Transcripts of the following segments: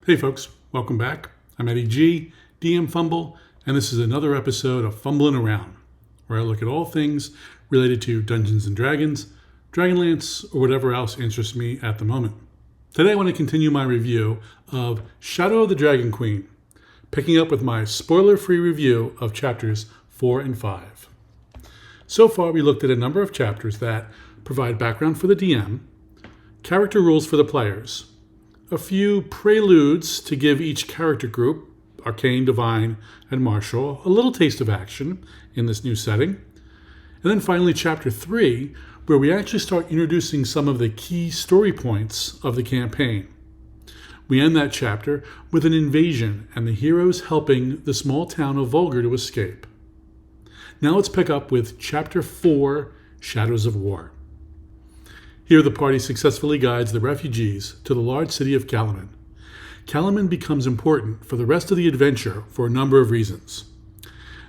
Hey folks, welcome back. I'm Eddie G, DM Fumble, and this is another episode of Fumbling Around, where I look at all things related to Dungeons & Dragons, Dragonlance, or whatever else interests me at the moment. Today I want to continue my review of Shadow of the Dragon Queen, picking up with my spoiler-free review of chapters 4 and 5. So far we looked at a number of chapters that provide background for the DM, character rules for the players, a few preludes to give each character group, Arcane, Divine, and Martial, a little taste of action in this new setting. And then finally chapter 3, where we actually start introducing some of the key story points of the campaign. We end that chapter with an invasion and the heroes helping the small town of Vulgar to escape. Now let's pick up with chapter 4, Shadows of War. Here the party successfully guides the refugees to the large city of Calaman. Calaman becomes important for the rest of the adventure for a number of reasons.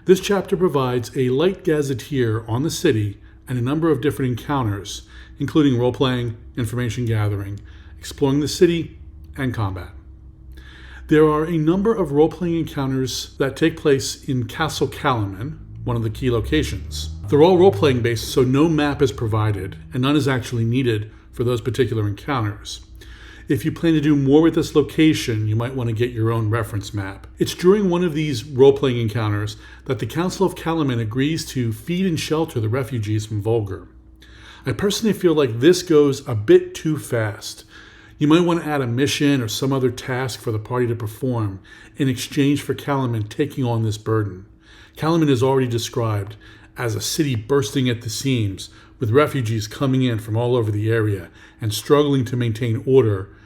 This chapter provides a light gazetteer on the city and a number of different encounters, including role-playing, information gathering, exploring the city, and combat. There are a number of role-playing encounters that take place in Castle Calaman, one of the key locations. They're all role-playing based, so no map is provided, and none is actually needed for those particular encounters. If you plan to do more with this location, you might want to get your own reference map. It's during one of these role-playing encounters that the Council of Calaman agrees to feed and shelter the refugees from Vulgar. I personally feel like this goes a bit too fast. You might want to add a mission or some other task for the party to perform in exchange for Calaman taking on this burden. Calaman is already described as a city bursting at the seams, with refugees coming in from all over the area and struggling to maintain order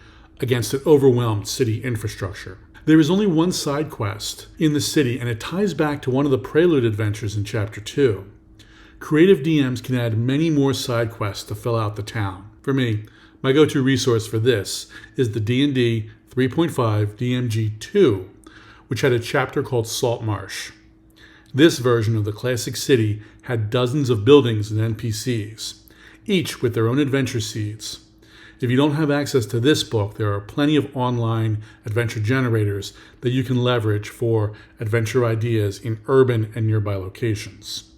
against an overwhelmed city infrastructure. There is only one side quest in the city, and it ties back to one of the prelude adventures in Chapter 2. Creative DMs can add many more side quests to fill out the town. For me, my go-to resource for this is the D&D 3.5 DMG2, which had a chapter called Salt Marsh. This version of the classic city had dozens of buildings and NPCs, each with their own adventure seeds. If you don't have access to this book, there are plenty of online adventure generators that you can leverage for adventure ideas in urban and nearby locations.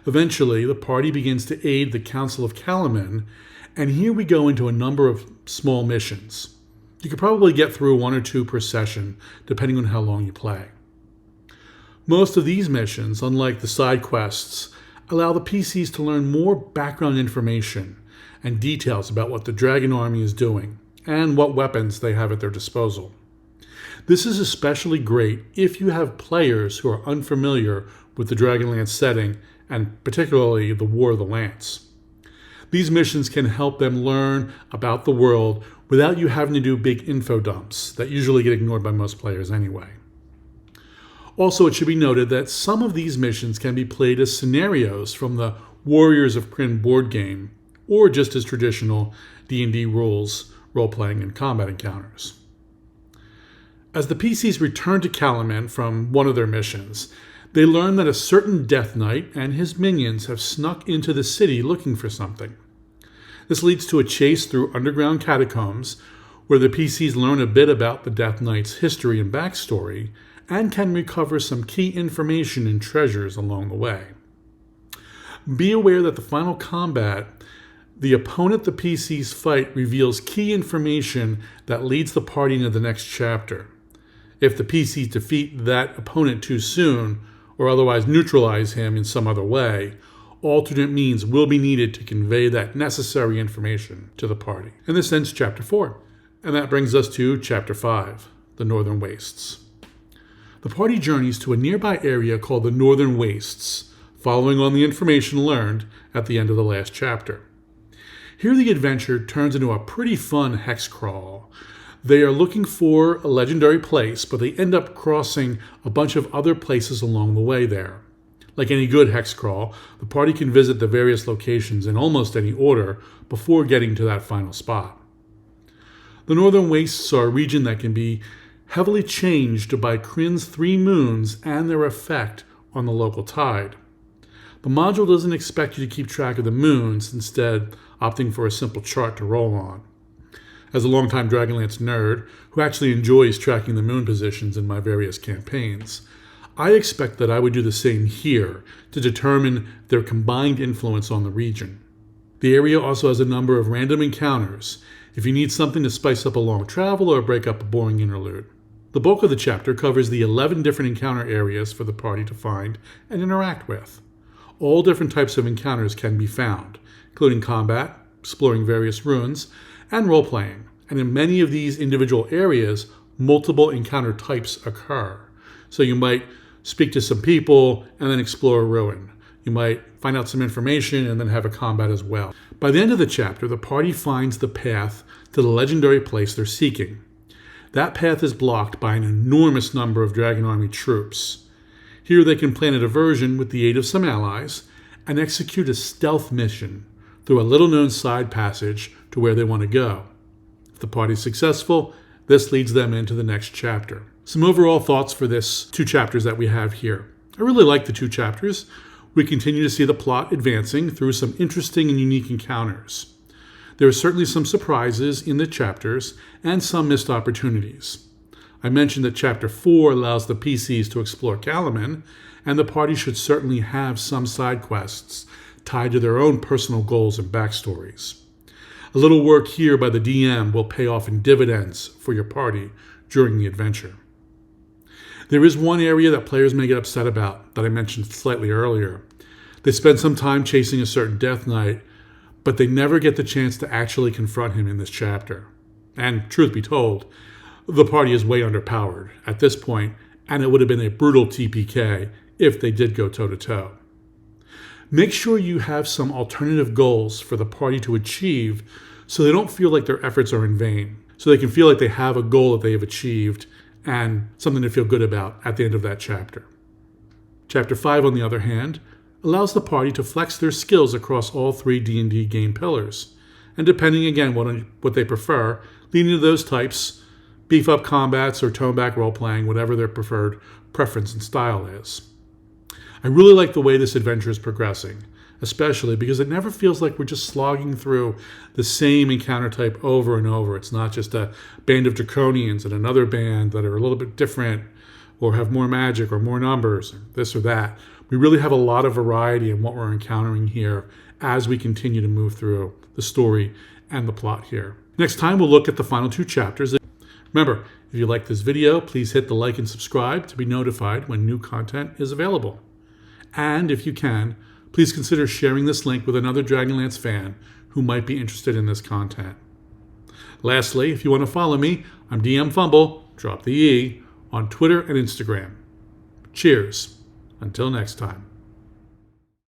Eventually, the party begins to aid the Council of Calaman, and here we go into a number of small missions. You could probably get through 1 or 2 per session, depending on how long you play. Most of these missions, unlike the side quests, allow the PCs to learn more background information and details about what the Dragon Army is doing and what weapons they have at their disposal. This is especially great if you have players who are unfamiliar with the Dragonlance setting and particularly the War of the Lance. These missions can help them learn about the world without you having to do big info dumps that usually get ignored by most players anyway. Also, it should be noted that some of these missions can be played as scenarios from the Warriors of Krynn board game, or just as traditional D&D rules, role-playing, and combat encounters. As the PCs return to Calaman from one of their missions, they learn that a certain Death Knight and his minions have snuck into the city looking for something. This leads to a chase through underground catacombs, where the PCs learn a bit about the Death Knight's history and backstory, and can recover some key information and treasures along the way. Be aware that the final combat, the opponent the PCs fight reveals key information that leads the party into the next chapter. If the PCs defeat that opponent too soon, or otherwise neutralize him in some other way, alternate means will be needed to convey that necessary information to the party. And this ends Chapter 4. And that brings us to Chapter 5, the Northern Wastes. The party journeys to a nearby area called the Northern Wastes, following on the information learned at the end of the last chapter. Here the adventure turns into a pretty fun hex crawl. They are looking for a legendary place, but they end up crossing a bunch of other places along the way there. Like any good hex crawl, the party can visit the various locations in almost any order before getting to that final spot. The Northern Wastes are a region that can be heavily changed by Krynn's 3 moons and their effect on the local tide. The module doesn't expect you to keep track of the moons, instead opting for a simple chart to roll on. As a longtime Dragonlance nerd who actually enjoys tracking the moon positions in my various campaigns, I expect that I would do the same here to determine their combined influence on the region. The area also has a number of random encounters if you need something to spice up a long travel or break up a boring interlude. The bulk of the chapter covers the 11 different encounter areas for the party to find and interact with. All different types of encounters can be found, including combat, exploring various ruins, and role-playing. And in many of these individual areas, multiple encounter types occur. So you might speak to some people and then explore a ruin. You might find out some information and then have a combat as well. By the end of the chapter, the party finds the path to the legendary place they're seeking. That path is blocked by an enormous number of Dragon Army troops. Here they can plan a diversion with the aid of some allies and execute a stealth mission through a little-known side passage to where they want to go. If the party's successful, this leads them into the next chapter. Some overall thoughts for this 2 chapters that we have here. I really like the 2 chapters. We continue to see the plot advancing through some interesting and unique encounters. There are certainly some surprises in the chapters and some missed opportunities. I mentioned that Chapter 4 allows the PCs to explore Kalaman, and the party should certainly have some side quests tied to their own personal goals and backstories. A little work here by the DM will pay off in dividends for your party during the adventure. There is one area that players may get upset about that I mentioned slightly earlier. They spend some time chasing a certain Death Knight, but they never get the chance to actually confront him in this chapter. And truth be told, the party is way underpowered at this point, and it would have been a brutal TPK if they did go toe-to-toe. Make sure you have some alternative goals for the party to achieve so they don't feel like their efforts are in vain, so they can feel like they have a goal that they have achieved and something to feel good about at the end of that chapter. Chapter 5, on the other hand, allows the party to flex their skills across all 3 D&D game pillars, and depending again what they prefer, lean into those types, beef up combats or tone back role-playing, whatever their preferred preference and style is. I really like the way this adventure is progressing, especially because it never feels like we're just slogging through the same encounter type over and over. It's not just a band of draconians and another band that are a little bit different or have more magic or more numbers, or this or that. We really have a lot of variety in what we're encountering here as we continue to move through the story and the plot here. Next time, we'll look at the final 2 chapters. Remember, if you like this video, please hit the like and subscribe to be notified when new content is available. And if you can, please consider sharing this link with another Dragonlance fan who might be interested in this content. Lastly, if you want to follow me, I'm DM Fumble, drop the E, on Twitter and Instagram. Cheers. Until next time.